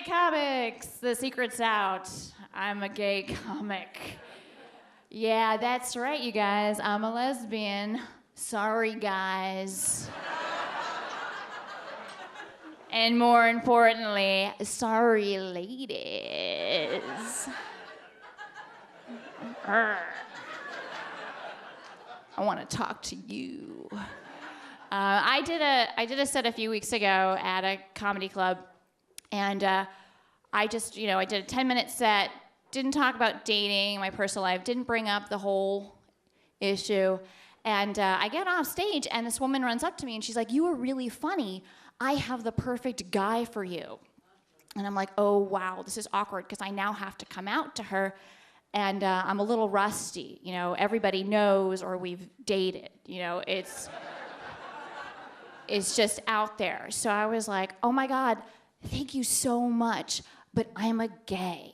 comics, the secret's out. I'm a gay comic. Yeah, that's right, you guys. I'm a lesbian. Sorry, guys. And more importantly, sorry, ladies. I want to talk to you. I did a set a few weeks ago at a comedy club, and I did a 10-minute set, didn't talk about dating, my personal life, didn't bring up the whole issue, and I get off stage, and this woman runs up to me, and she's like, "You were really funny. I have the perfect guy for you." And I'm like, oh, wow, this is awkward, because I now have to come out to her, and I'm a little rusty. You know, everybody knows, or we've dated. You know, it's just out there. So I was like, oh my God, thank you so much, but I'm a gay.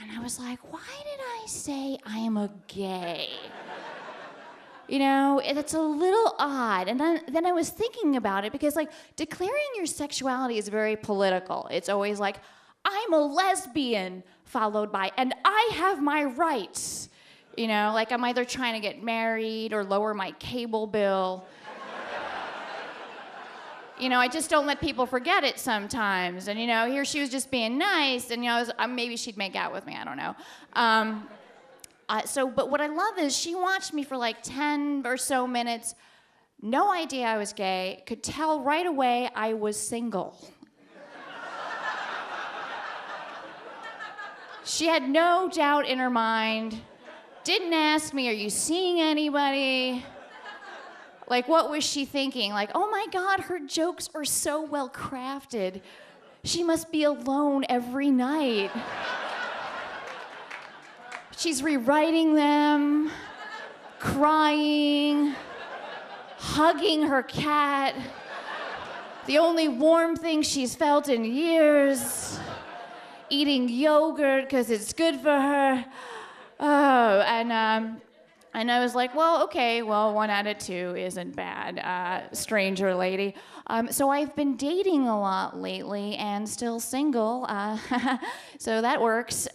And I was like, why did I say I am a gay? You know, it's a little odd. And then I was thinking about it, because like declaring your sexuality is very political. It's always like, I'm a lesbian, followed by, and I have my rights. You know, like I'm either trying to get married or lower my cable bill. You know, I just don't let people forget it sometimes. And, you know, here she was just being nice, and, you know, maybe she'd make out with me, I don't know. But what I love is she watched me for like 10 or so minutes, no idea I was gay, could tell right away I was single. She had no doubt in her mind, didn't ask me, are you seeing anybody? Like, what was she thinking? Like, oh my God, her jokes are so well crafted. She must be alone every night. She's rewriting them, crying, hugging her cat. The only warm thing she's felt in years. Eating yogurt because it's good for her. Oh, and I was like, well, okay, well, 1 out of 2 isn't bad, stranger lady. So I've been dating a lot lately and still single, so that works.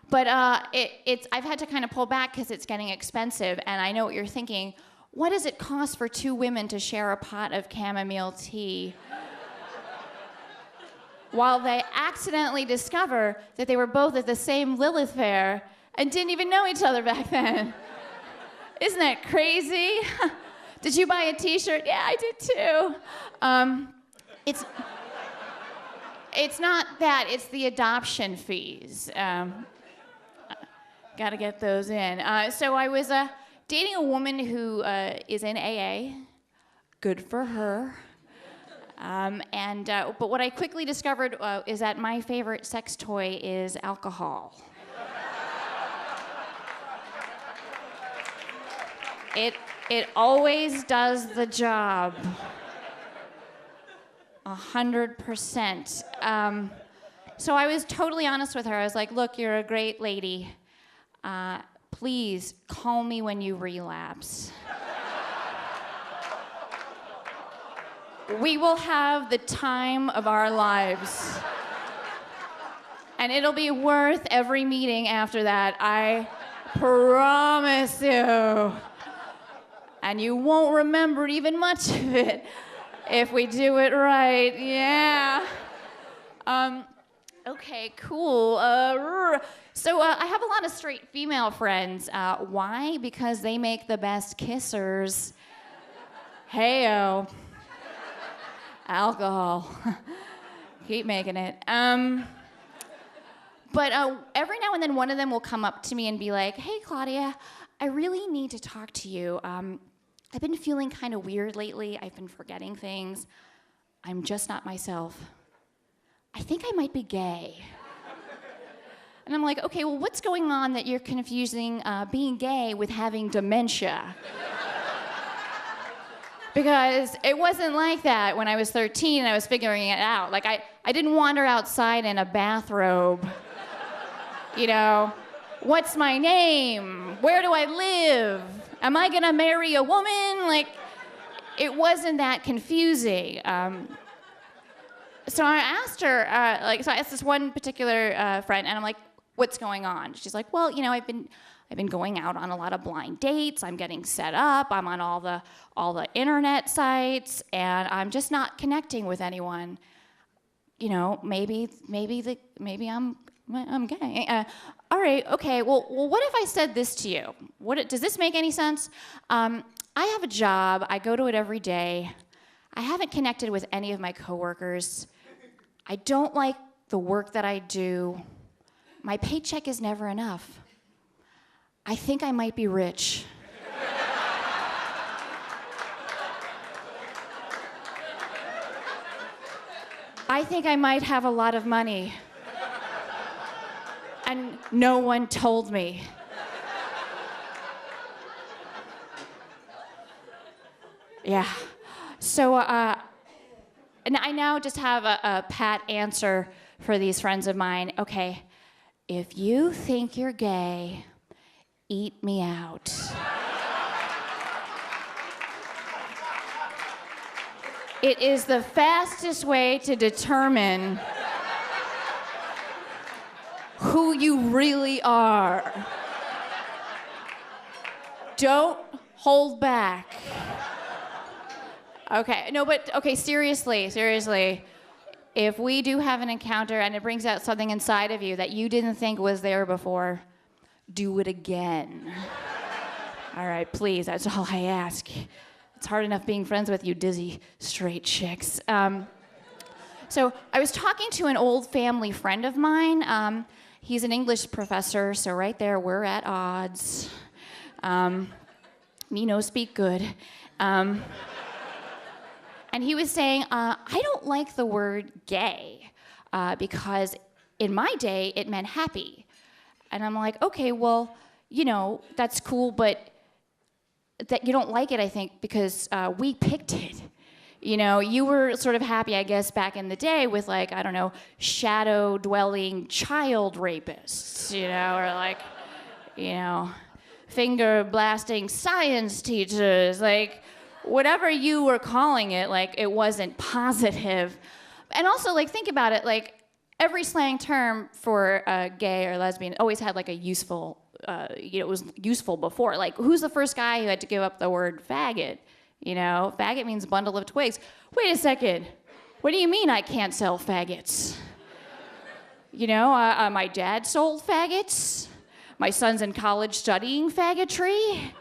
But I've had to kind of pull back because it's getting expensive, and I know what you're thinking. What does it cost for 2 women to share a pot of chamomile tea? While they accidentally discover that they were both at the same Lilith fair and didn't even know each other back then. Isn't that crazy? Did you buy a t-shirt? Yeah, I did too. It's not that, it's the adoption fees. Gotta get those in. So I was dating a woman who is in AA. Good for her. But what I quickly discovered is that my favorite sex toy is alcohol. It always does the job. 100%. So I was totally honest with her. I was like, look, you're a great lady. Please call me when you relapse. We will have the time of our lives. And it'll be worth every meeting after that. I promise you. And you won't remember even much of it if we do it right. Yeah. Okay, cool. So I have a lot of straight female friends. Why? Because they make the best kissers. Hey-o. Alcohol. Keep making it. But every now and then one of them will come up to me and be like, hey, Claudia, I really need to talk to you. I've been feeling kind of weird lately. I've been forgetting things. I'm just not myself. I think I might be gay. And I'm like, okay, well, what's going on that you're confusing being gay with having dementia? Because it wasn't like that when I was 13 and I was figuring it out. Like, I didn't wander outside in a bathrobe. You know, what's my name? Where do I live? Am I gonna marry a woman? Like, it wasn't that confusing. So I asked her, so I asked this one particular friend, and I'm like, what's going on? She's like, well, I've been going out on a lot of blind dates. I'm getting set up. I'm on all the internet sites, and I'm just not connecting with anyone. Maybe I'm gay. All right, okay. Well, what if I said this to you? Does this make any sense? I have a job. I go to it every day. I haven't connected with any of my coworkers. I don't like the work that I do. My paycheck is never enough. I think I might be rich. I think I might have a lot of money. And no one told me. Yeah. So, and I now just have a pat answer for these friends of mine. Okay, if you think you're gay, eat me out. It is the fastest way to determine who you really are. Don't hold back. Okay, no, but okay, seriously. If we do have an encounter and it brings out something inside of you that you didn't think was there before, do it again. All right, please, that's all I ask. It's hard enough being friends with you dizzy straight chicks. So I was talking to an old family friend of mine. He's an English professor, so right there, we're at odds. Me no speak good. And he was saying, I don't like the word gay because in my day, it meant happy. And I'm like, okay, well, that's cool, but that you don't like it, I think, because we picked it. You were sort of happy, I guess, back in the day with, like, I don't know, shadow-dwelling child rapists, or like, finger-blasting science teachers, like, whatever you were calling it, like, it wasn't positive. And also, like, think about it, like, every slang term for gay or lesbian always had, like, a useful, it was useful before. Like, who's the first guy who had to give up the word faggot? Faggot means bundle of twigs. Wait a second. What do you mean I can't sell faggots? My dad sold faggots. My son's in college studying faggotry.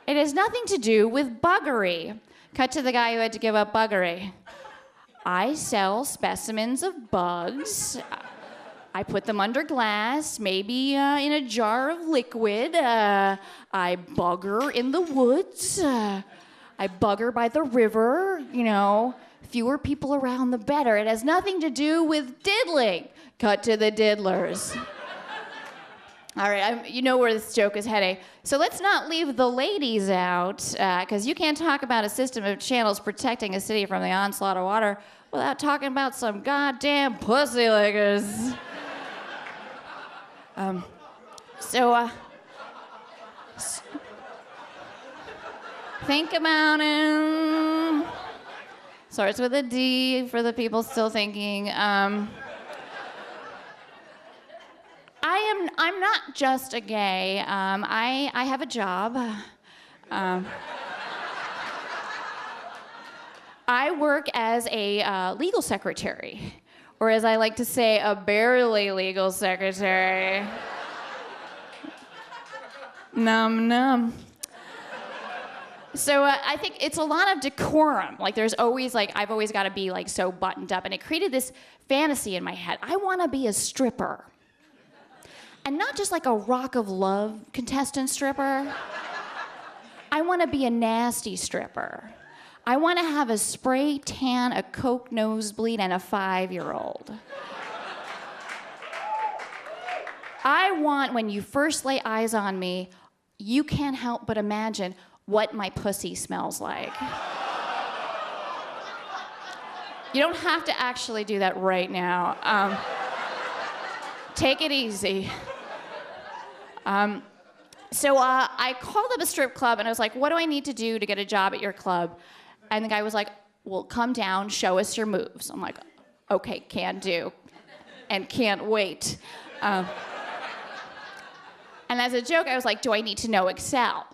It has nothing to do with buggery. Cut to the guy who had to give up buggery. I sell specimens of bugs. I put them under glass, maybe in a jar of liquid. I bugger in the woods. I bugger by the river. Fewer people around, the better. It has nothing to do with diddling. Cut to the diddlers. All right, you know where this joke is heading. So let's not leave the ladies out, because you can't talk about a system of channels protecting a city from the onslaught of water without talking about some goddamn pussy lickers. Think about it. Starts with a D for the people still thinking. I'm not just a gay. I have a job. I work as a legal secretary, or as I like to say, a barely legal secretary. Num num. So I think it's a lot of decorum. Like there's always I've always got to be so buttoned up, and it created this fantasy in my head. I want to be a stripper. And not just like a Rock of Love contestant stripper. I want to be a nasty stripper. I want to have a spray tan, a Coke nosebleed, and a 5-year-old. I want, when you first lay eyes on me, you can't help but imagine what my pussy smells like. You don't have to actually do that right now. Take it easy. So I called up a strip club and I was like, what do I need to do to get a job at your club? And the guy was like, well, come down, show us your moves. I'm like, okay, can do, and can't wait. And as a joke, I was like, do I need to know Excel?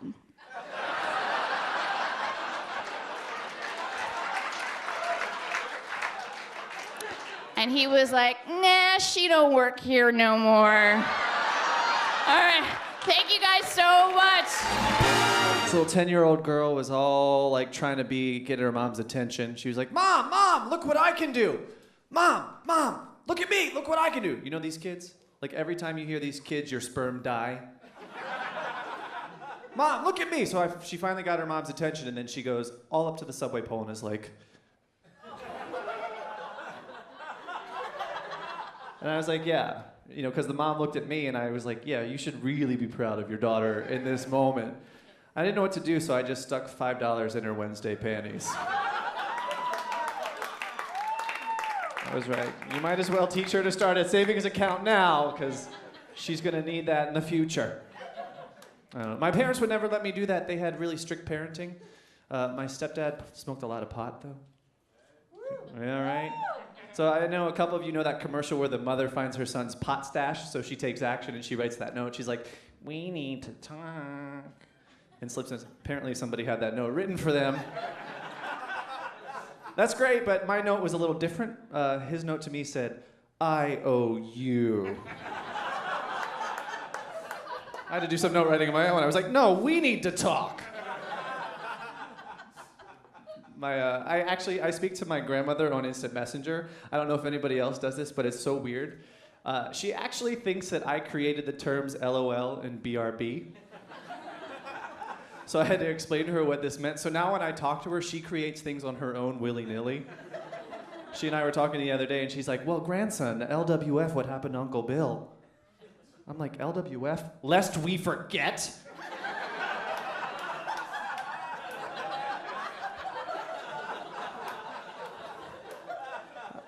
And he was like, nah, she don't work here no more. All right, thank you guys so much. This little 10-year-old girl was all like trying to get her mom's attention. She was like, Mom, look what I can do. Mom, look at me, look what I can do. You know these kids? Like every time you hear these kids, your sperm die. Mom, look at me. So she finally got her mom's attention, and then she goes all up to the subway pole and is like, and I was like, yeah, you know, because the mom looked at me and I was like, yeah, you should really be proud of your daughter in this moment. I didn't know what to do, so I just stuck $5 in her Wednesday panties. I was right. You might as well teach her to start a savings account now, because she's going to need that in the future. I don't know. My parents would never let me do that. They had really strict parenting. My stepdad smoked a lot of pot, though. Yeah, right? So I know a couple of you know that commercial where the mother finds her son's pot stash, so she takes action and she writes that note. She's like, we need to talk. And slips in. Apparently somebody had that note written for them. That's great, but my note was a little different. His note to me said, I owe you. I had to do some note writing of my own. I was like, no, we need to talk. I speak to my grandmother on Instant Messenger. I don't know if anybody else does this, but it's so weird. She actually thinks that I created the terms LOL and BRB. So I had to explain to her what this meant. So now when I talk to her, she creates things on her own willy-nilly. She and I were talking the other day, and she's like, well, grandson, LWF, what happened to Uncle Bill? I'm like, LWF? Lest we forget?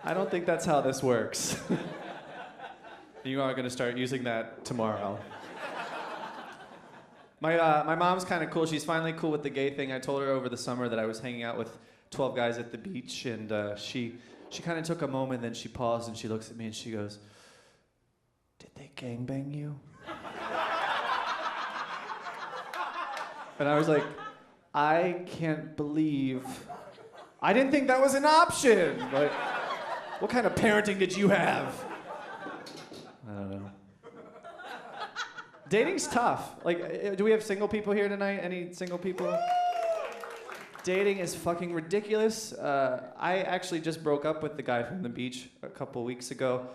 I don't think that's how this works. You are going to start using that tomorrow. My mom's kind of cool. She's finally cool with the gay thing. I told her over the summer that I was hanging out with 12 guys at the beach, and she kind of took a moment, then she paused, and she looks at me, and she goes, did they gangbang you? And I was like, I can't believe... I didn't think that was an option. Like, what kind of parenting did you have? I don't know. Dating's tough. Like, do we have single people here tonight? Any single people? Dating is fucking ridiculous. I actually just broke up with the guy from the beach a couple weeks ago.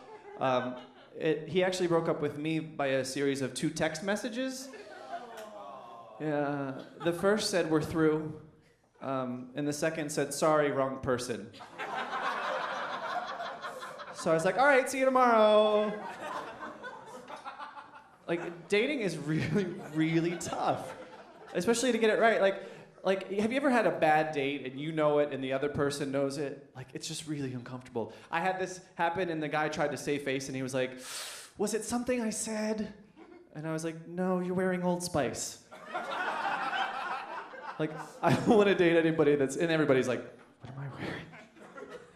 He actually broke up with me by a series of 2 text messages. Yeah. The first said, we're through. And the second said, sorry, wrong person. So I was like, all right, see you tomorrow. Like, dating is really, really tough, especially to get it right. Like, have you ever had a bad date and you know it and the other person knows it? Like, it's just really uncomfortable. I had this happen and the guy tried to save face and he was like, was it something I said? And I was like, no, you're wearing Old Spice. Like, I don't want to date anybody and everybody's like, what am I wearing?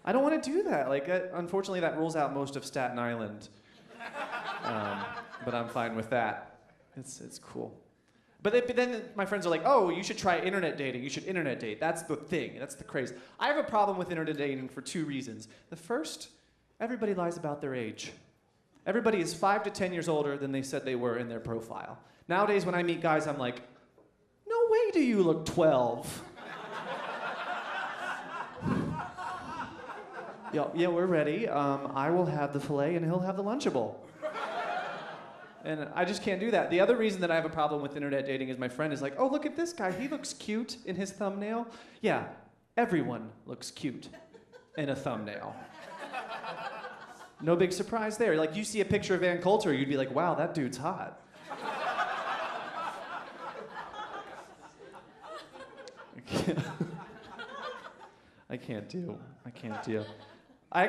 I don't want to do that. Like, unfortunately, that rules out most of Staten Island. But I'm fine with that. It's cool. But then my friends are like, oh, you should try internet dating. You should internet date. That's the thing. That's the craze. I have a problem with internet dating for 2 reasons. The first, everybody lies about their age. Everybody is 5 to 10 years older than they said they were in their profile. Nowadays, when I meet guys, I'm like, no way do you look 12. Yeah, we're ready. I will have the filet and he'll have the Lunchable. And I just can't do that. The other reason that I have a problem with internet dating is my friend is like, oh, look at this guy. He looks cute in his thumbnail. Yeah, everyone looks cute in a thumbnail. No big surprise there. Like, you see a picture of Ann Coulter, you'd be like, wow, that dude's hot. I can't deal. I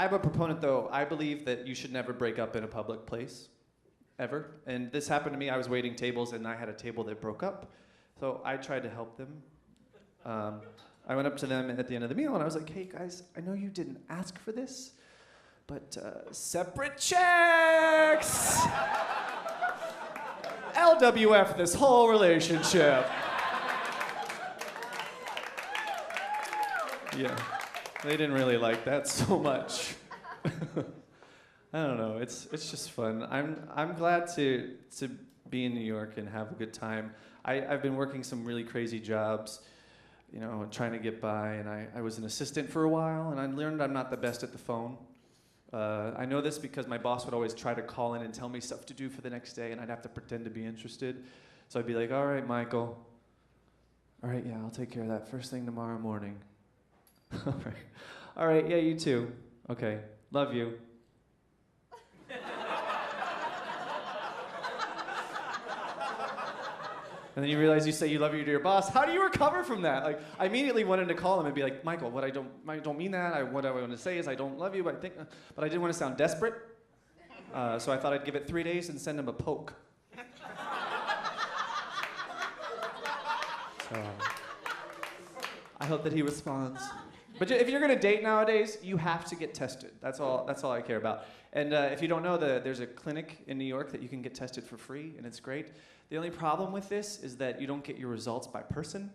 have a proponent, though. I believe that you should never break up in a public place. Ever. And this happened to me. I was waiting tables and I had a table that broke up. So I tried to help them. I went up to them at the end of the meal and I was like, hey guys, I know you didn't ask for this, but separate checks! LWF this whole relationship. Yeah, they didn't really like that so much. I don't know, it's just fun. I'm glad to be in New York and have a good time. I've been working some really crazy jobs, you know, trying to get by, and I was an assistant for a while, and I learned I'm not the best at the phone. I know this because my boss would always try to call in and tell me stuff to do for the next day, and I'd have to pretend to be interested. So I'd be like, all right, Michael. All right, yeah, I'll take care of that first thing tomorrow morning. All right, yeah, you too. Okay, love you. And then you realize you say you love you to your boss. How do you recover from that? Like, I immediately wanted to call him and be like, Michael, I don't mean that. What I want to say is I don't love you, but I didn't want to sound desperate. So I thought I'd give it 3 days and send him a poke. So I hope that he responds. But if you're gonna date nowadays, you have to get tested. That's all I care about. And if you don't know, there's a clinic in New York that you can get tested for free, and it's great. The only problem with this is that you don't get your results by person.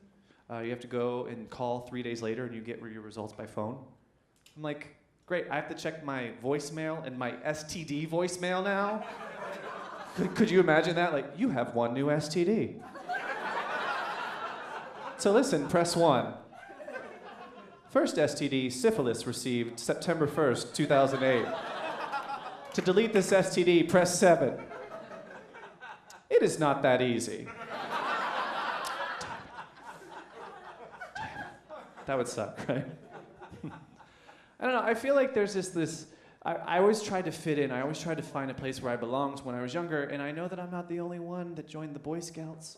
You have to go and call 3 days later, and you get your results by phone. I'm like, great, I have to check my voicemail and my STD voicemail now? Could you imagine that? Like, you have one new STD. So listen, press 1. First STD, syphilis, received September 1st, 2008. To delete this STD, press 7. It is not that easy. That would suck, right? I don't know, I feel like there's this I always tried to fit in. I always tried to find a place where I belonged when I was younger, and I know that I'm not the only one that joined the Boy Scouts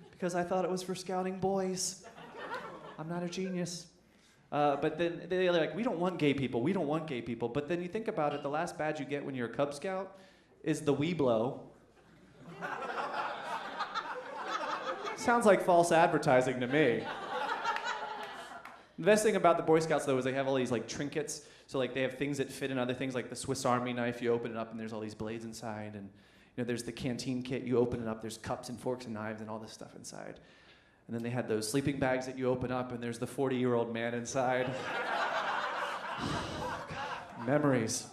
because I thought it was for scouting boys. I'm not a genius. But then they're like, we don't want gay people, we don't want gay people. But then you think about it, the last badge you get when you're a Cub Scout is the Weeblo. Sounds like false advertising to me. The best thing about the Boy Scouts, though, is they have all these like trinkets. So like they have things that fit in other things, like the Swiss Army knife. You open it up and there's all these blades inside, and you know there's the canteen kit. You open it up, there's cups and forks and knives and all this stuff inside. And then they had those sleeping bags that you open up, and there's the 40-year-old man inside. God, memories.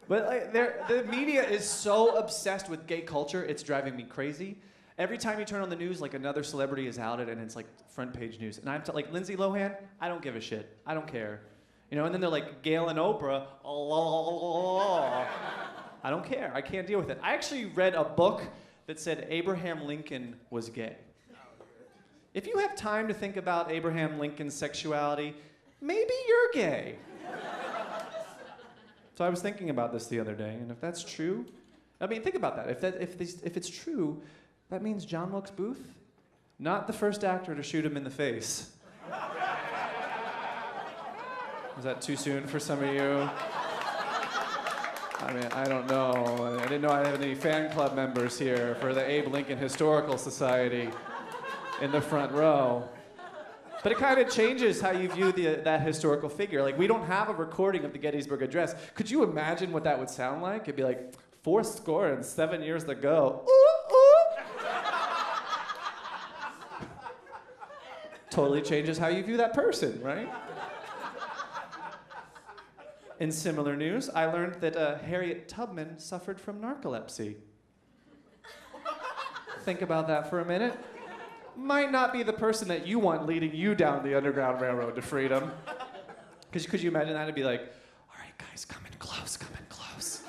But like, the media is so obsessed with gay culture, it's driving me crazy. Every time you turn on the news, like another celebrity is outed, and it's like front page news. And I'm like Lindsay Lohan, I don't give a shit. I don't care. You know, and then they're like Gail and Oprah. I don't care. I can't deal with it. I actually read a book that said Abraham Lincoln was gay. If you have time to think about Abraham Lincoln's sexuality, maybe you're gay. So I was thinking about this the other day, and if that's true, I mean, think about that. If it's true, that means John Wilkes Booth, not the first actor to shoot him in the face. Is that too soon for some of you? I mean, I don't know. I didn't know I had any fan club members here for the Abe Lincoln Historical Society in the front row. But it kind of changes how you view that historical figure. Like, we don't have a recording of the Gettysburg Address. Could you imagine what that would sound like? It'd be like, 7 years ago. Ooh, ooh. Totally changes how you view that person, right? In similar news, I learned that Harriet Tubman suffered from narcolepsy. Think about that for a minute. Might not be the person that you want leading you down the Underground Railroad to freedom. Because could you imagine that? It'd be like, all right, guys, come in close, come in close.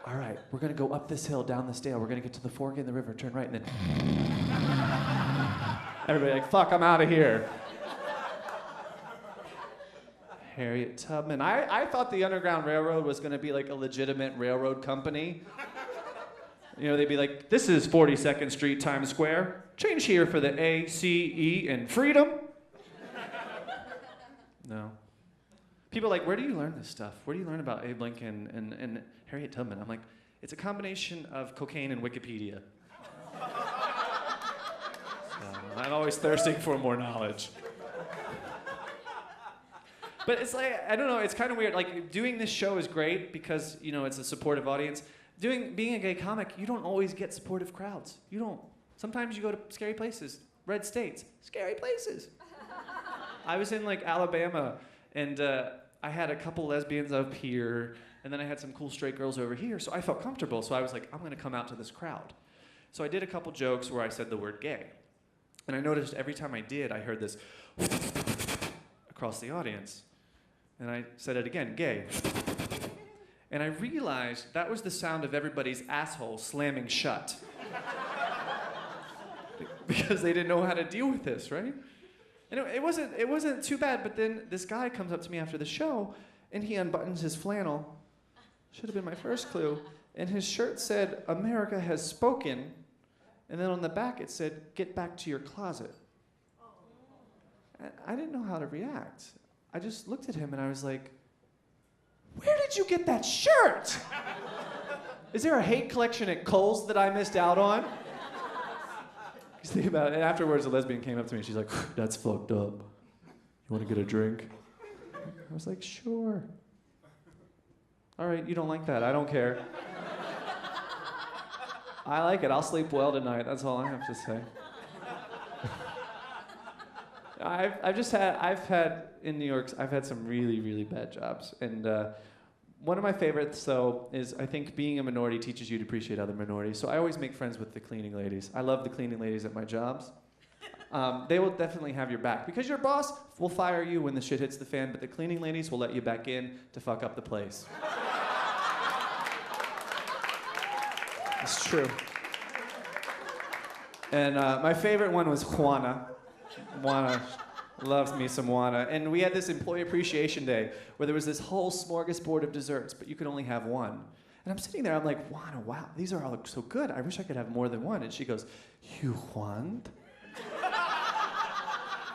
All right, we're going to go up this hill, down this dale. We're going to get to the fork in the river, turn right, and then... Everybody like, fuck, I'm out of here. Harriet Tubman. I thought the Underground Railroad was going to be like a legitimate railroad company. You know, they'd be like, this is 42nd Street, Times Square. Change here for the A, C, E, and freedom. No. People are like, where do you learn this stuff? Where do you learn about Abe Lincoln and Harriet Tubman? I'm like, it's a combination of cocaine and Wikipedia. So, I'm always thirsting for more knowledge. But it's like, I don't know, it's kind of weird. Like, doing this show is great because, you know, it's a supportive audience. Being a gay comic, you don't always get supportive crowds. You don't. Sometimes you go to scary places, red states, scary places. I was in, like, Alabama, and I had a couple lesbians up here, and then I had some cool straight girls over here, so I felt comfortable. So I was like, I'm going to come out to this crowd. So I did a couple jokes where I said the word gay. And I noticed every time I did, I heard this across the audience. And I said it again, gay. And I realized that was the sound of everybody's asshole slamming shut. Because they didn't know how to deal with this, right? And it wasn't too bad, but then this guy comes up to me after the show, and he unbuttons his flannel. Should have been my first clue. And his shirt said, "America has spoken." And then on the back it said, "Get back to your closet." I didn't know how to react. I just looked at him and I was like, "Where did you get that shirt? Is there a hate collection at Kohl's that I missed out on?" Just think about it. And afterwards, a lesbian came up to me and she's like, "That's fucked up. You want to get a drink?" I was like, "Sure." All right, you don't like that. I don't care. I like it. I'll sleep well tonight. That's all I have to say. I've had in New York, I've had some really, really bad jobs. And one of my favorites, though, is I think being a minority teaches you to appreciate other minorities. So I always make friends with the cleaning ladies. I love the cleaning ladies at my jobs. They will definitely have your back. Because your boss will fire you when the shit hits the fan, but the cleaning ladies will let you back in to fuck up the place. It's true. And my favorite one was Juana. Juana loves me some Juana. And we had this employee appreciation day where there was this whole smorgasbord of desserts, but you could only have one. And I'm sitting there, I'm like, "Juana, wow, these are all so good. I wish I could have more than one." And she goes, "You want?"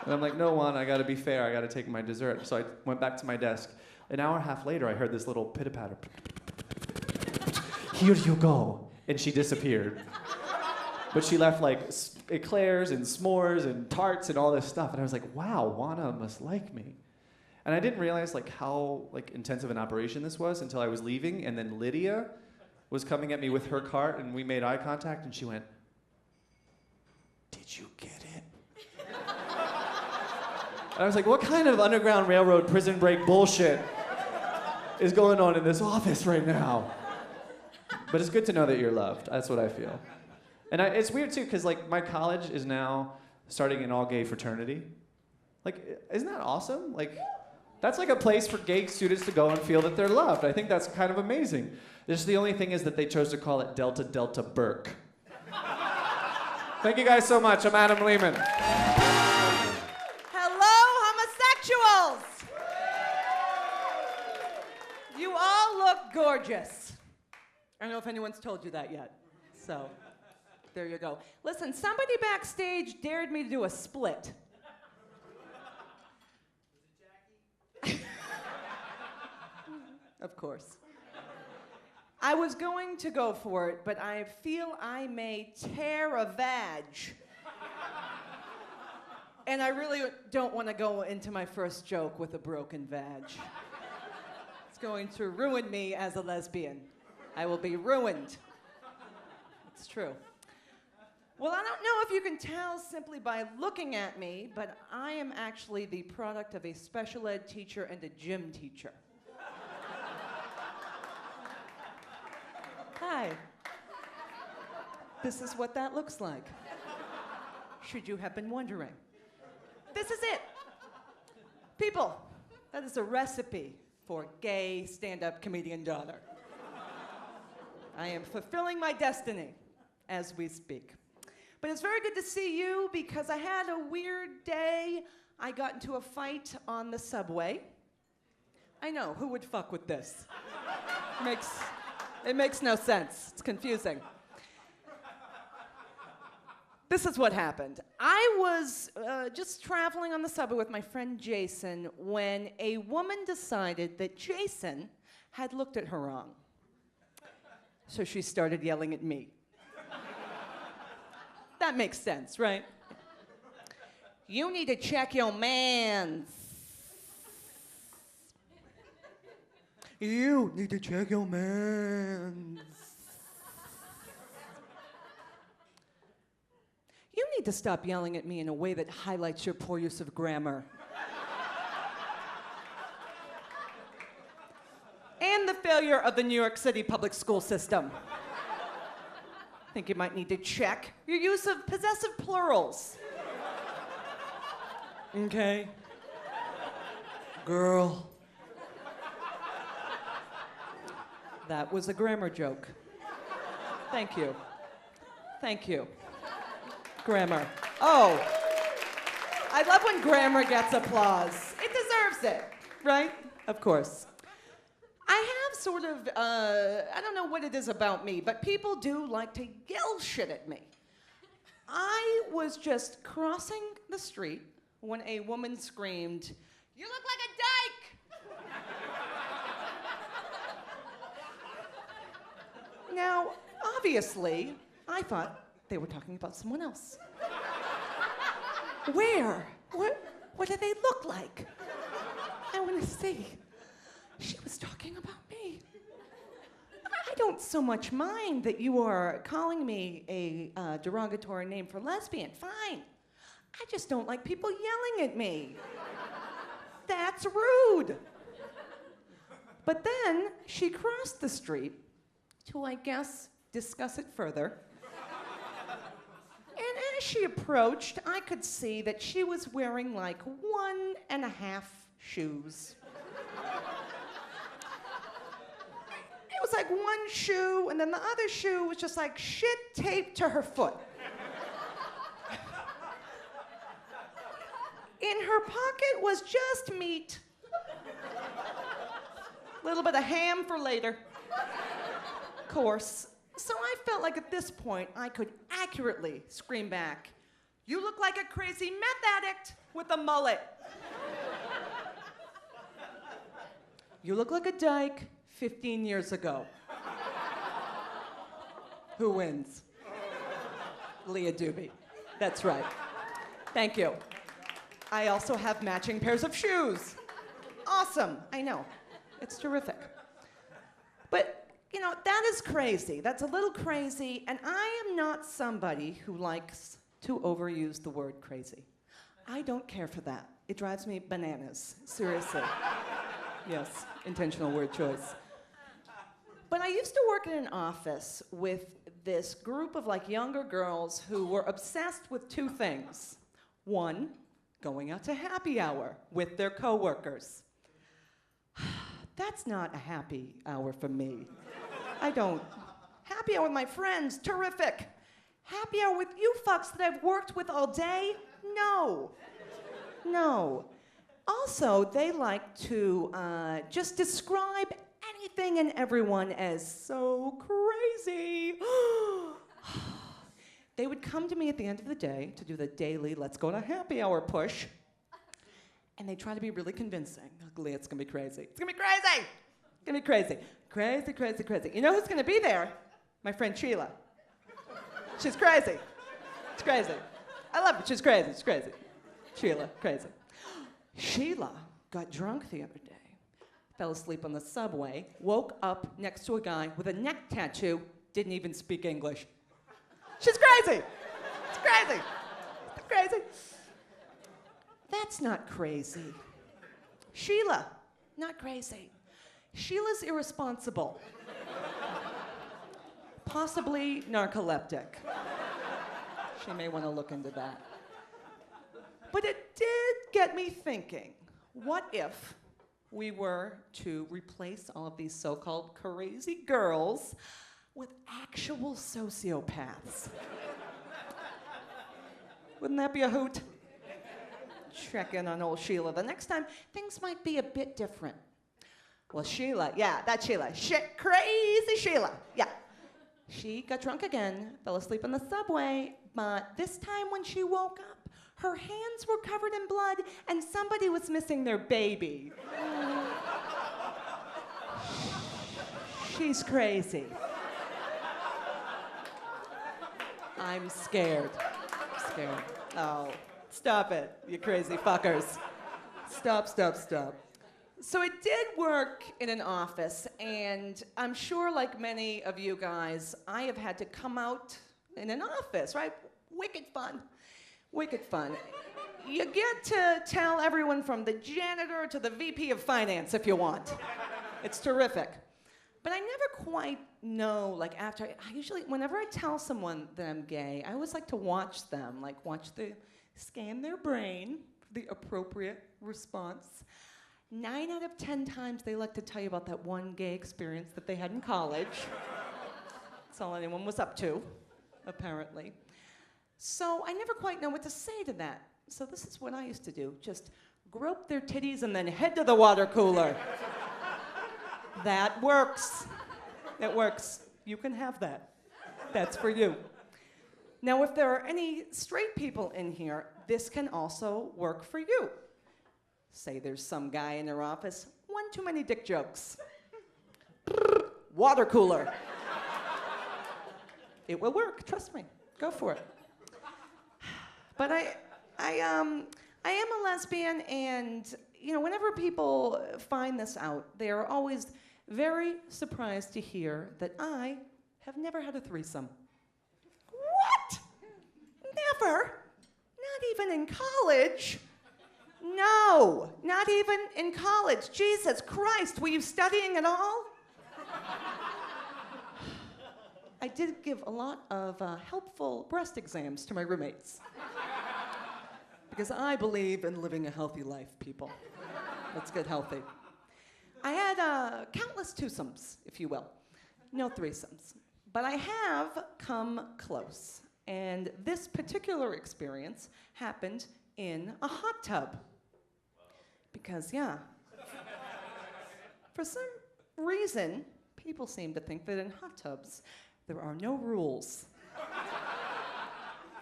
And I'm like, "No, Juana, I gotta be fair. I gotta take my dessert." So I went back to my desk. An hour and a half later, I heard this little pitter-patter. "Here you go." And she disappeared. But she left like eclairs and s'mores and tarts and all this stuff. And I was like, "Wow, Juana must like me." And I didn't realize like how like intensive an operation this was until I was leaving. And then Lydia was coming at me with her cart, and we made eye contact, and she went, "Did you get it?" And I was like, "What kind of Underground Railroad prison break bullshit is going on in this office right now?" But it's good to know that you're loved. That's what I feel. And it's weird, too, because, like, my college is now starting an all-gay fraternity. Like, isn't that awesome? Like, that's like a place for gay students to go and feel that they're loved. I think that's kind of amazing. Just the only thing is that they chose to call it Delta Delta Burke. Thank you guys so much. I'm Adam Lehman. Hello, homosexuals! You all look gorgeous. I don't know if anyone's told you that yet. So, there you go. Listen, somebody backstage dared me to do a split. Of course. I was going to go for it, but I feel I may tear a vag. And I really don't want to go into my first joke with a broken vag. It's going to ruin me as a lesbian. I will be ruined. It's true. Well, I don't know if you can tell simply by looking at me, but I am actually the product of a special ed teacher and a gym teacher. Hi. This is what that looks like. Should you have been wondering. This is it. People, that is a recipe for gay stand-up comedian daughter. I am fulfilling my destiny as we speak. But it's very good to see you because I had a weird day. I got into a fight on the subway. I know, who would fuck with this? It makes no sense. It's confusing. This is what happened. I was just traveling on the subway with my friend Jason when a woman decided that Jason had looked at her wrong. So she started yelling at me. That makes sense, right? You need to check your mans. You need to check your mans. You need to stop yelling at me in a way that highlights your poor use of grammar. And the failure of the New York City public school system. I think you might need to check your use of possessive plurals. Okay? Girl. That was a grammar joke. Thank you. Thank you. Grammar. Oh. I love when grammar gets applause. It deserves it, right? Of course. I have sort of, I don't know what it is about me, but people do like to yell shit at me. I was just crossing the street when a woman screamed, "You look like a dyke!" Now, obviously, I thought they were talking about someone else. Where? What do they look like? I want to see. She was talking about me. I don't so much mind that you are calling me a derogatory name for lesbian. Fine. I just don't like people yelling at me. That's rude. But then she crossed the street to, I guess, discuss it further. And as she approached, I could see that she was wearing like 1.5 shoes. It was like one shoe, and then the other shoe was just like shit taped to her foot. In her pocket was just meat. A little bit of ham for later. Course. So I felt like at this point I could accurately scream back, "You look like a crazy meth addict with a mullet." You look like a dyke 15 years ago. Who wins? Leah Dubie. That's right. Thank you. I also have matching pairs of shoes. Awesome. I know. It's terrific. But you know, that is crazy. That's a little crazy, and I am not somebody who likes to overuse the word crazy. I don't care for that. It drives me bananas, seriously. Yes, intentional word choice. But I used to work in an office with this group of like younger girls who were obsessed with two things. One, going out to happy hour with their coworkers. That's not a happy hour for me. I don't. Happy hour with my friends, terrific. Happy hour with you fucks that I've worked with all day? No. No. Also, they like to just describe anything and everyone as so crazy. They would come to me at the end of the day to do the daily let's go to happy hour push. And they try to be really convincing. Ugly, it's gonna be crazy. It's gonna be crazy! It's gonna be crazy. Crazy, crazy, crazy. You know who's gonna be there? My friend Sheila. She's crazy. It's crazy. I love her. She's crazy. She's crazy. Sheila, crazy. Sheila got drunk the other day, fell asleep on the subway, woke up next to a guy with a neck tattoo, didn't even speak English. She's crazy. It's crazy. It's crazy. That's not crazy. Sheila, not crazy. Sheila's irresponsible. Possibly narcoleptic. She may want to look into that. But it did get me thinking, what if we were to replace all of these so-called crazy girls with actual sociopaths? Wouldn't that be a hoot? Check in on old Sheila. The next time, things might be a bit different. Well, Sheila, yeah, that's Sheila. Shit, crazy Sheila, yeah. She got drunk again, fell asleep on the subway, but this time when she woke up, her hands were covered in blood and somebody was missing their baby. She's crazy. I'm scared. Scared. Oh, Stop it, you crazy fuckers. Stop. So it did work in an office, and I'm sure, like many of you guys, I have had to come out in an office, right? Wicked fun. You get to tell everyone from the janitor to the VP of finance if you want. It's terrific. But I never quite know, like after, whenever I tell someone that I'm gay, I always like to watch them, scan their brain for the appropriate response. 9 out of 10 times they like to tell you about that one gay experience that they had in college. That's all anyone was up to, apparently. So I never quite know what to say to that. So this is what I used to do. Just grope their titties and then head to the water cooler. That works. It works. You can have that. That's for you. Now, if there are any straight people in here, this can also work for you. Say there's some guy in their office, one too many dick jokes. Water cooler. It will work, trust me. Go for it. But I am a lesbian, and whenever people find this out, they are always very surprised to hear that I have never had a threesome. What? Never? Not even in college? No, not even in college. Jesus Christ, were you studying at all? I did give a lot of helpful breast exams to my roommates. Because I believe in living a healthy life, people. Let's get healthy. I had countless twosomes, if you will. No threesomes. But I have come close. And this particular experience happened in a hot tub. Because, for some reason, people seem to think that in hot tubs, there are no rules.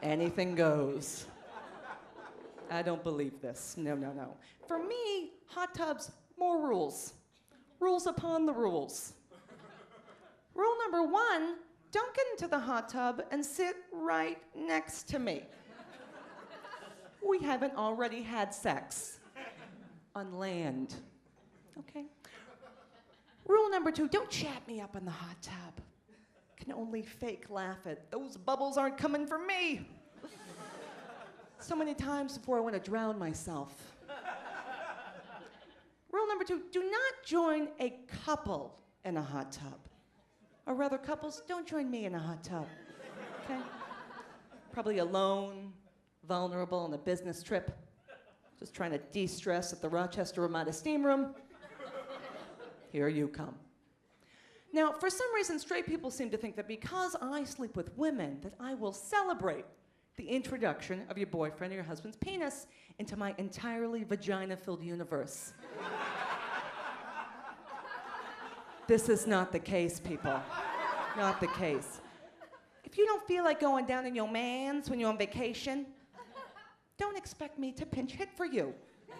Anything goes. I don't believe this. No. For me, hot tubs, more rules. Rules upon the rules. Rule number 1, don't get into the hot tub and sit right next to me. We haven't already had sex. On land. Okay? Rule number 2, don't chat me up in the hot tub. Can only fake laugh at those bubbles aren't coming for me. So many times before I want to drown myself. Rule number 2, do not join a couple in a hot tub. Or rather, couples, don't join me in a hot tub. Okay? Probably alone, vulnerable on a business trip. Just trying to de-stress at the Rochester Ramada steam room. Here you come. Now, for some reason, straight people seem to think that because I sleep with women, that I will celebrate the introduction of your boyfriend or your husband's penis into my entirely vagina-filled universe. This is not the case, people. Not the case. If you don't feel like going down in your mans when you're on vacation, don't expect me to pinch hit for you. Okay?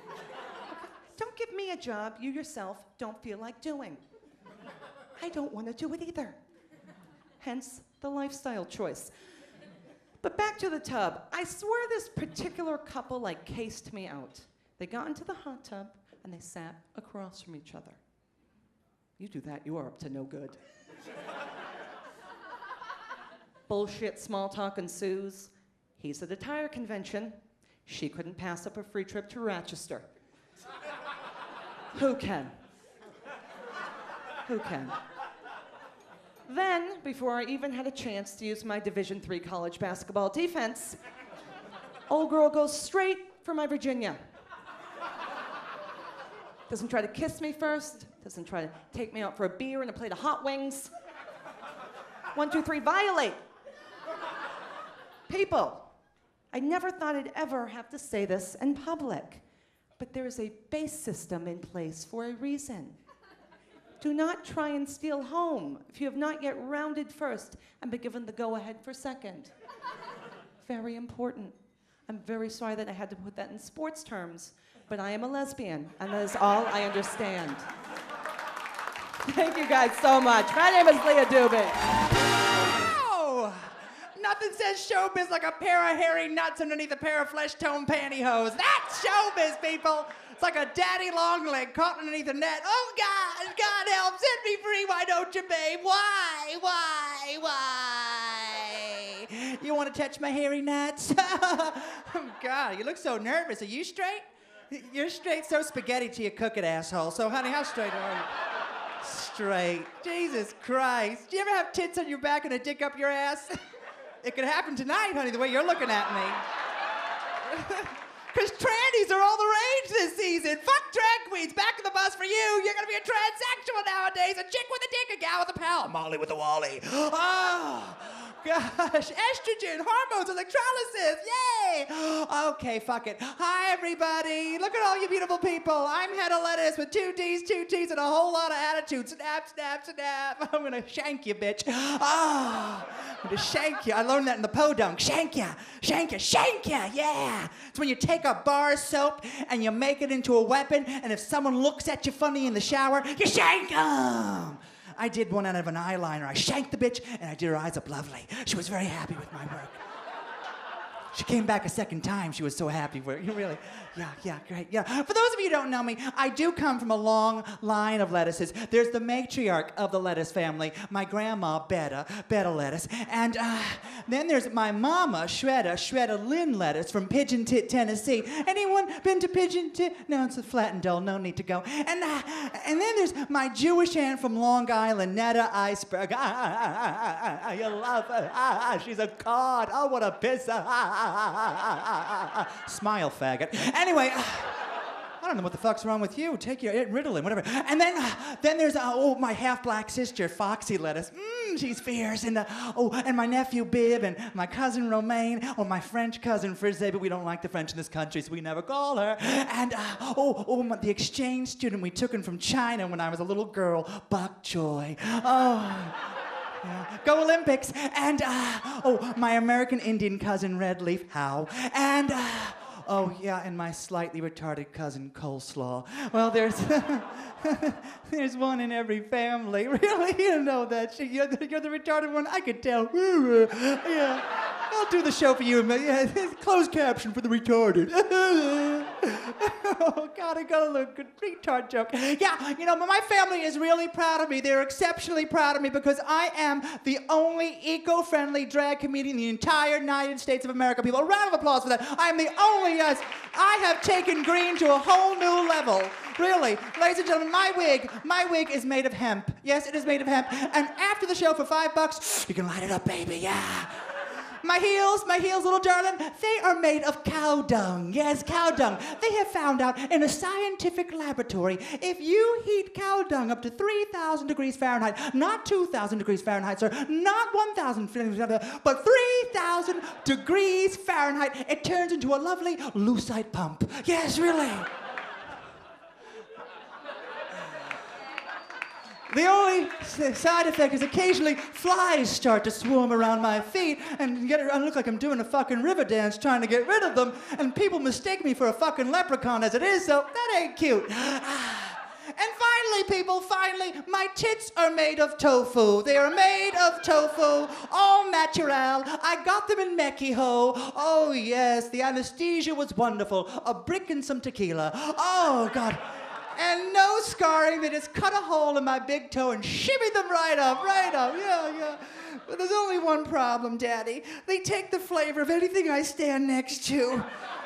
Don't give me a job you yourself don't feel like doing. I don't want to do it either. Hence the lifestyle choice. But back to the tub. I swear this particular couple cased me out. They got into the hot tub and they sat across from each other. You do that, you are up to no good. Bullshit small talk ensues. He's at a tire convention. She couldn't pass up a free trip to Rochester. Who can? Who can? Then, before I even had a chance to use my Division III college basketball defense, old girl goes straight for my Virginia. Doesn't try to kiss me first, doesn't try to take me out for a beer and a plate of hot wings. 1, 2, 3, violate. People, I never thought I'd ever have to say this in public, but there is a base system in place for a reason. Do not try and steal home if you have not yet rounded first and been given the go-ahead for second. Very important. I'm very sorry that I had to put that in sports terms, but I am a lesbian, and that is all I understand. Thank you guys so much. My name is Leah Dubie. Oh, now Nothing says showbiz like a pair of hairy nuts underneath a pair of flesh-tone pantyhose. That's showbiz, people. It's like a daddy long leg caught underneath a net. Oh, God, God help, set me free. Why don't you, babe? Why? You want to touch my hairy nuts? Oh, God, you look so nervous. Are you straight? You're straight, so spaghetti till you cook it, asshole. So, honey, how straight are you? Straight. Jesus Christ. Do you ever have tits on your back and a dick up your ass? It could happen tonight, honey, the way you're looking at me. Because trannies are all the rage this season. Fuck drag queens. Back of the bus for you. You're going to be a transsexual nowadays. A chick with a dick, a gal with a pal. Molly with a wally. Oh, gosh. Estrogen, hormones, electrolysis. Yay. Okay, fuck it. Hi, everybody. Look at all you beautiful people. I'm Hedda Lettuce with 2 D's, and a whole lot of attitude. Snap, snap, snap. I'm going to shank you, bitch. Oh, I'm going to shank you. I learned that in the podunk. Shank ya, shank ya, shank ya. Yeah. It's when you take a bar of soap and you make it into a weapon, and if someone looks at you funny in the shower, you shank them. I did one out of an eyeliner. I shanked the bitch, and I did her eyes up lovely. She was very happy with my work. She came back a second time. She was so happy with it. Really? Yeah, great. Yeah. For those of you who don't know me, I do come from a long line of lettuces. There's the matriarch of the lettuce family, my grandma, Betta Lettuce. And then there's my mama, Shredda Lynn Lettuce from Pigeon Tit, Tennessee. Anyone been to Pigeon Tit? No, it's flat and dull. No need to go. And then there's my Jewish aunt from Long Island, Netta Iceberg. You love her. She's a cod. Oh, what a pisser. Smile, faggot. Anyway, I don't know what the fuck's wrong with you. Take your Ritalin, whatever. And then there's my half-black sister, Foxy Lettuce. She's fierce. And and my nephew Bib, and my cousin Romaine, or my French cousin Frisée, but we don't like the French in this country, so we never call her. And the exchange student we took in from China when I was a little girl, Bok Choy. Oh. Yeah. Go Olympics. And, my American Indian cousin, Red Leaf Howe. And, and my slightly retarded cousin, Coleslaw. Well, there's one in every family. Really? You know that. You're the retarded one? I could tell. Yeah. I'll do the show for you. Yeah, closed caption for the retarded. Oh, God, I got a little good retard joke. Yeah, but my family is really proud of me. They're exceptionally proud of me because I am the only eco-friendly drag comedian in the entire United States of America. People, a round of applause for that. I am the only, yes. I have taken green to a whole new level. Really. Ladies and gentlemen, my wig is made of hemp. Yes, it is made of hemp. And after the show for $5, you can light it up, baby, yeah. My heels, little darling, they are made of cow dung. Yes, cow dung. They have found out in a scientific laboratory, if you heat cow dung up to 3,000 degrees Fahrenheit, not 2,000 degrees Fahrenheit, sir, not 1,000, but 3,000 degrees Fahrenheit, it turns into a lovely lucite pump. Yes, really. The only side effect is occasionally flies start to swarm around my feet and I look like I'm doing a fucking river dance trying to get rid of them, and people mistake me for a fucking leprechaun as it is, so that ain't cute. And finally, people, my tits are made of tofu. They are made of tofu, all natural. I got them in Mexico. Oh, yes, the anesthesia was wonderful. A brick and some tequila. Oh, God. And no scarring, they just cut a hole in my big toe and shimmy them right up, yeah. But there's only one problem, Daddy. They take the flavor of anything I stand next to.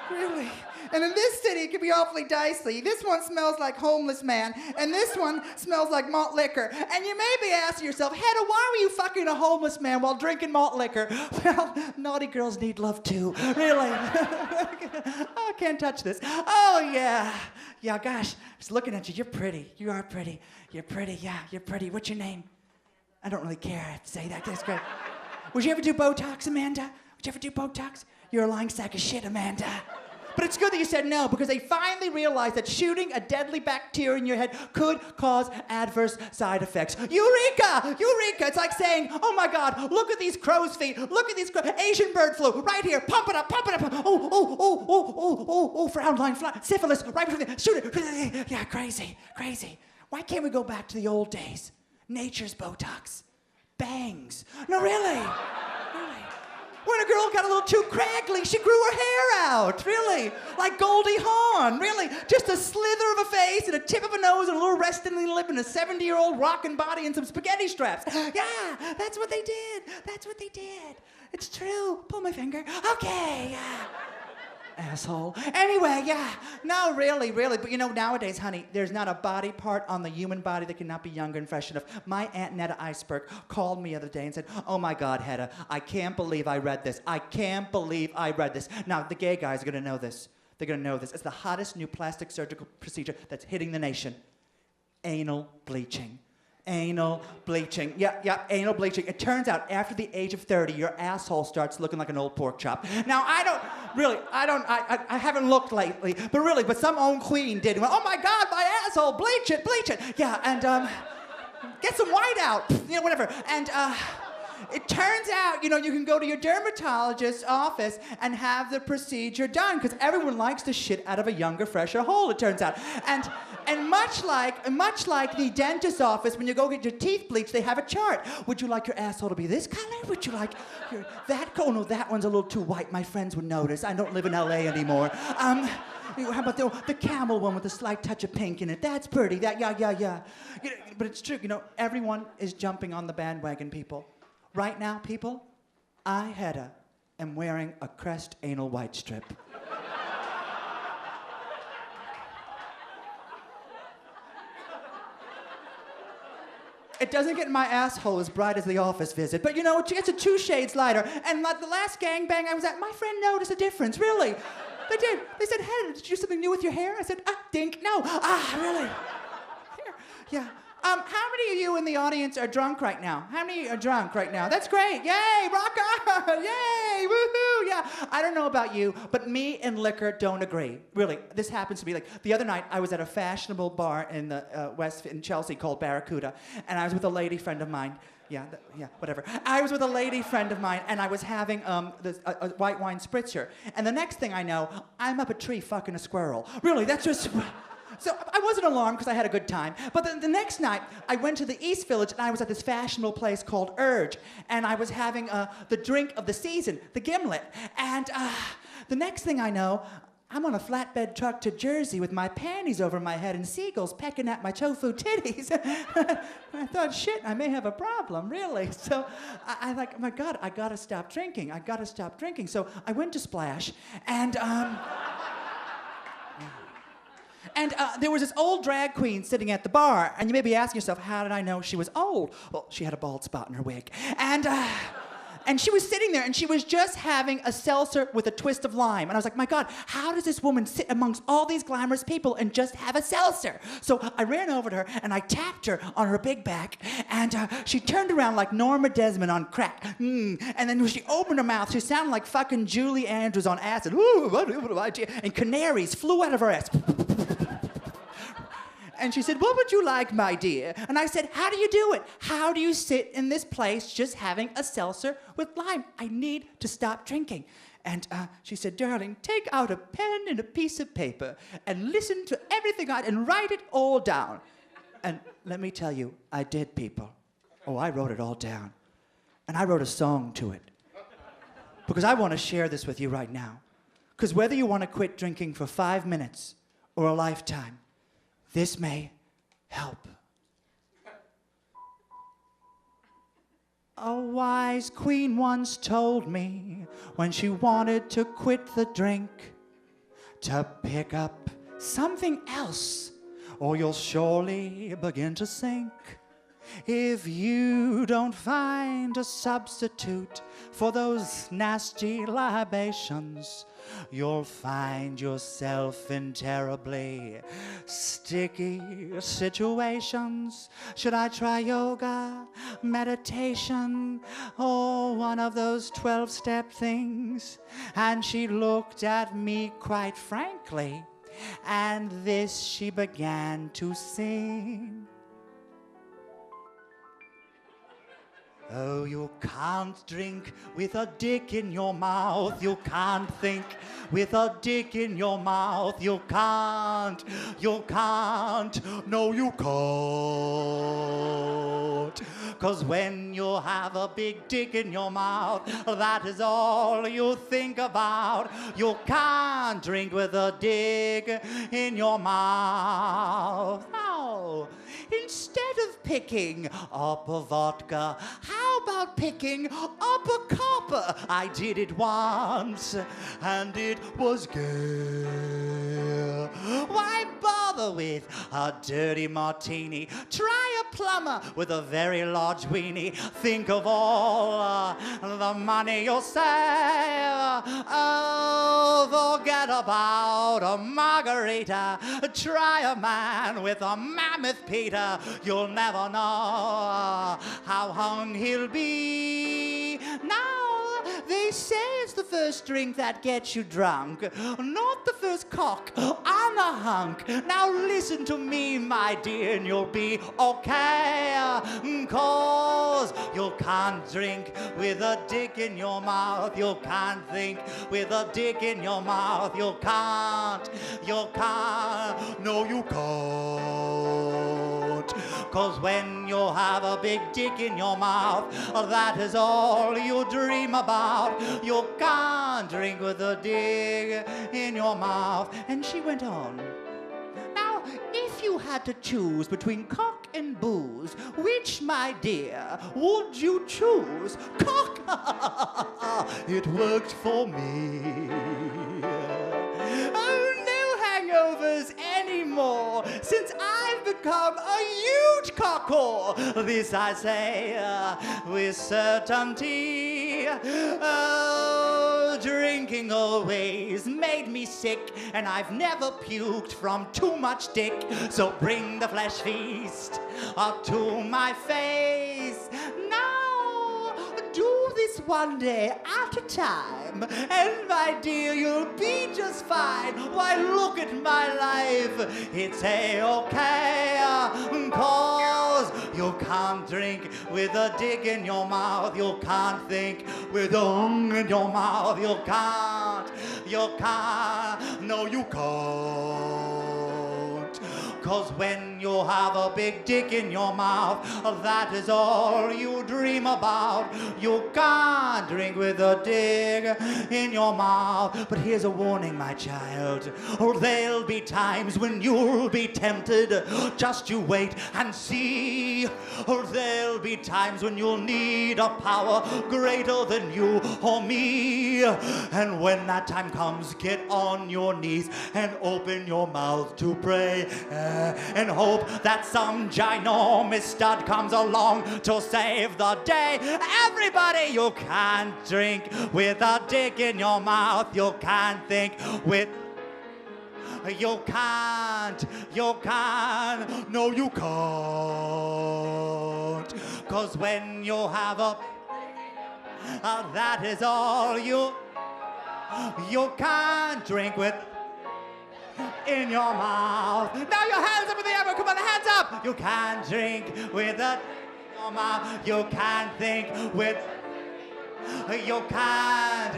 Really. And in this city, it can be awfully dicey. This one smells like homeless man, and this one smells like malt liquor. And you may be asking yourself, Hedda, why were you fucking a homeless man while drinking malt liquor? Well, naughty girls need love too. Really. Oh, I can't touch this. Oh, yeah. Yeah, gosh, just looking at you, you're pretty. You are pretty. You're pretty, yeah, you're pretty. What's your name? I don't really care, I have to say that. That's great. Would you ever do Botox, Amanda? Would you ever do Botox? You're a lying sack of shit, Amanda. But it's good that you said no, because they finally realized that shooting a deadly bacteria in your head could cause adverse side effects. Eureka! Eureka! It's like saying, oh my God, look at these crow's feet. Look at these Asian bird flu. Right here. Pump it up. Pump it up. Oh, frown line, syphilis. Right between the, shoot it. Yeah, crazy. Why can't we go back to the old days? Nature's Botox. Bangs. No, really. When a girl got a little too craggly, she grew her hair out, really. Like Goldie Hawn, really. Just a slither of a face and a tip of a nose and a little resting lip and a 70-year-old rockin' body and some spaghetti straps. Yeah, that's what they did. That's what they did. It's true. Pull my finger. Okay, yeah. Asshole. Anyway, yeah. No, really. But you know, nowadays, honey, there's not a body part on the human body that cannot be younger and fresh enough. My Aunt Netta Iceberg called me the other day and said, oh my God, Hedda, I can't believe I read this. I can't believe I read this. Now, the gay guys are gonna know this. They're gonna know this. It's the hottest new plastic surgical procedure that's hitting the nation. Anal bleaching. Anal bleaching. Yeah, anal bleaching. It turns out after the age of 30, your asshole starts looking like an old pork chop. Now, I haven't looked lately, but some old queen did. Went, oh my God, my asshole, bleach it. Yeah, and get some white out, you know, whatever. And it turns out, you know, you can go to your dermatologist's office and have the procedure done, because everyone likes the shit out of a younger, fresher hole, it turns out. And much like the dentist's office, when you go get your teeth bleached, they have a chart. Would you like your asshole to be this color? Would you like that color? Oh, no, that one's a little too white. My friends would notice. I don't live in LA anymore. How about the camel one with a slight touch of pink in it? That's pretty. Yeah. You know, but it's true. You know, everyone is jumping on the bandwagon, people. Right now, people, I, Hedda, am wearing a Crest anal white strip. It doesn't get my asshole as bright as the office visit, but you know, it's a 2 shades lighter. And like the last gangbang I was at, my friend noticed a difference, really. They did. They said, hey, did you do something new with your hair? I said, dink, no. Really? Here. Yeah. How many of you in the audience are drunk right now? How many are drunk right now? That's great. Yay, rock on. Yay, woohoo. Yeah. I don't know about you, but me and liquor don't agree. Really, this happens to be like, the other night I was at a fashionable bar in the in Chelsea called Barracuda, and I was with a lady friend of mine. Yeah, whatever. I was with a lady friend of mine, and I was having a white wine spritzer. And the next thing I know, I'm up a tree fucking a squirrel. Really, that's just... So I wasn't alarmed because I had a good time. But then the next night, I went to the East Village, and I was at this fashionable place called Urge. And I was having the drink of the season, the gimlet. And the next thing I know, I'm on a flatbed truck to Jersey with my panties over my head and seagulls pecking at my tofu titties. I thought, shit, I may have a problem, really. So I like, oh my God, I gotta stop drinking. So I went to Splash, and there was this old drag queen sitting at the bar, and you may be asking yourself, how did I know she was old? Well, she had a bald spot in her wig. And she was sitting there, and she was just having a seltzer with a twist of lime. And I was like, my God, how does this woman sit amongst all these glamorous people and just have a seltzer? So I ran over to her, and I tapped her on her big back, and she turned around like Norma Desmond on crack. And then when she opened her mouth, she sounded like fucking Julie Andrews on acid. And canaries flew out of her ass. And she said, what would you like, my dear? And I said, how do you do it? How do you sit in this place just having a seltzer with lime? I need to stop drinking. And she said, darling, take out a pen and a piece of paper and listen to everything and write it all down. And let me tell you, I did, people. Oh, I wrote it all down. And I wrote a song to it. Because I want to share this with you right now. Because whether you want to quit drinking for 5 minutes or a lifetime, this may help. A wise queen once told me when she wanted to quit the drink to pick up something else or you'll surely begin to sink. If you don't find a substitute for those nasty libations, you'll find yourself in terribly sticky situations. Should I try yoga, meditation, or one of those 12-step things? And she looked at me quite frankly, and this she began to sing. Oh, you can't drink with a dick in your mouth. You can't think with a dick in your mouth. You can't. No, you can't. 'Cause when you have a big dick in your mouth, that is all you think about. You can't drink with a dick in your mouth. No. Instead of picking up a vodka, how about picking up a copper? I did it once, and it was gay. Why bother with a dirty martini? Try a plumber with a very large weenie. Think of all the money you'll save. Oh, forget about a margarita. Try a man with a mammoth Peter. You'll never know how hung he'll be. Now, they say it's the first drink that gets you drunk, not the first cock on a hunk. Now listen to me, my dear, and you'll be okay. 'Cause you can't drink with a dick in your mouth. You can't think with a dick in your mouth. You can't. No, you can't. 'Cause when you have a big dick in your mouth, that is all you dream about. You can't drink with a dick in your mouth. And she went on. Now, if you had to choose between cock and booze, which, my dear, would you choose? Cock! It worked for me. Oh, no hangovers anymore, since I've become a huge cock whore. This I say with certainty. Oh, drinking always made me sick, and I've never puked from too much dick. So bring the flesh feast to my face. Now, do this one day at a time, and my dear, you'll be just fine. Why, look at my life, it's A-okay, 'cause you can't drink with a dick in your mouth. You can't think with a in your mouth. You can't. No, you can't. 'Cause when you have a big dick in your mouth, that is all you dream about. You can't drink with a dick in your mouth. But here's a warning, my child. There'll be times when you'll be tempted. Just you wait and see. There'll be times when you'll need a power greater than you or me. And when that time comes, get on your knees and open your mouth to pray. And hope that some ginormous stud comes along to save the day. Everybody, you can't drink with a dick in your mouth. You can't think with... You can't. No, you can't. 'Cause when you have a... that is all you can't drink with... in your mouth. Now your hands up in the air. Come on, the hands up. You can't drink with a in your mouth. You can't think with... You can't.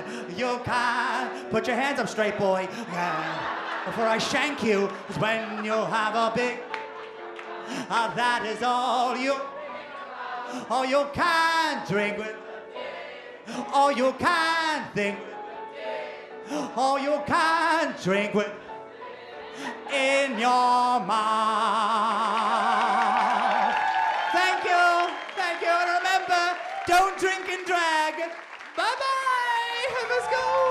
Put your hands up straight, boy. Before I shank you, is when you have a big... that is all you... Oh, you can't drink with... Oh, you can't think... Oh, you can't drink with... in your mouth. Thank you. And remember, don't drink and drag. Bye-bye. Let's go.